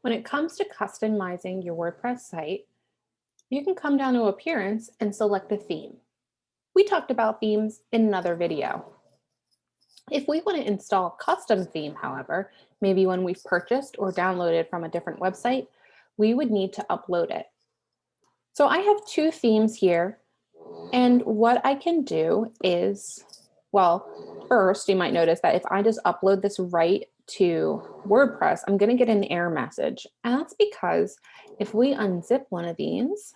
When it comes to customizing your WordPress site, you can come down to Appearance and select a theme. We talked about themes in another video. If we want to install a custom theme, however, maybe one we've purchased or downloaded from a different website, we would need to upload it. So I have two themes here, and what I can do is, well, first you might notice that if I just upload this right to WordPress, I'm going to get an error message. And that's because if we unzip one of these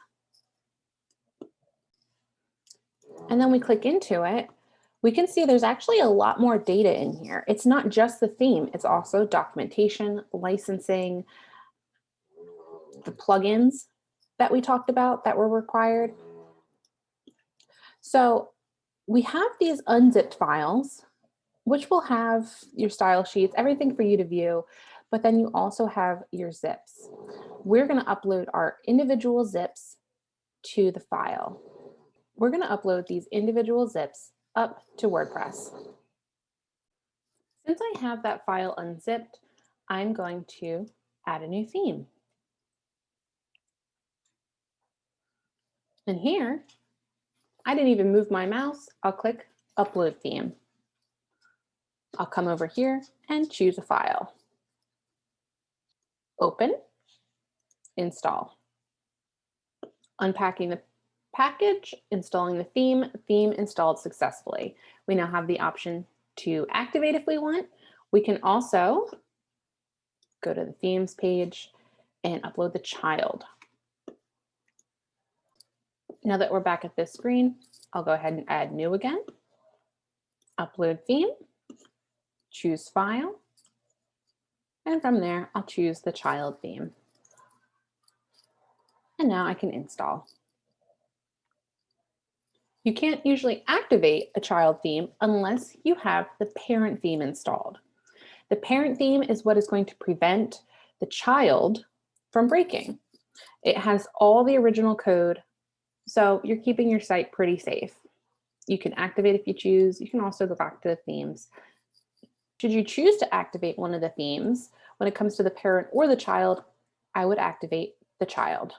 and then we click into it, we can see there's actually a lot more data in here. It's not just the theme, it's also documentation, licensing, the plugins that we talked about that were required. So we have these unzipped files, which will have your style sheets, everything for you to view, but then you also have your zips. We're going to upload our individual zips to the file. We're going to upload these individual zips up to WordPress. Since I have that file unzipped, I'm going to add a new theme. And here, I didn't even move my mouse. I'll click Upload Theme. I'll come over here and choose a file. Open, install. Unpacking the package, installing the theme installed successfully. We now have the option to activate if we want. We can also go to the themes page and upload the child. Now that we're back at this screen, I'll go ahead and add new again. Upload theme, choose file, and from there, I'll choose the child theme. And now I can install. You can't usually activate a child theme unless you have the parent theme installed. The parent theme is what is going to prevent the child from breaking. It has all the original code, so you're keeping your site pretty safe. You can activate if you choose. You can also go back to the themes. Should you choose to activate one of the themes, when it comes to the parent or the child, I would activate the child.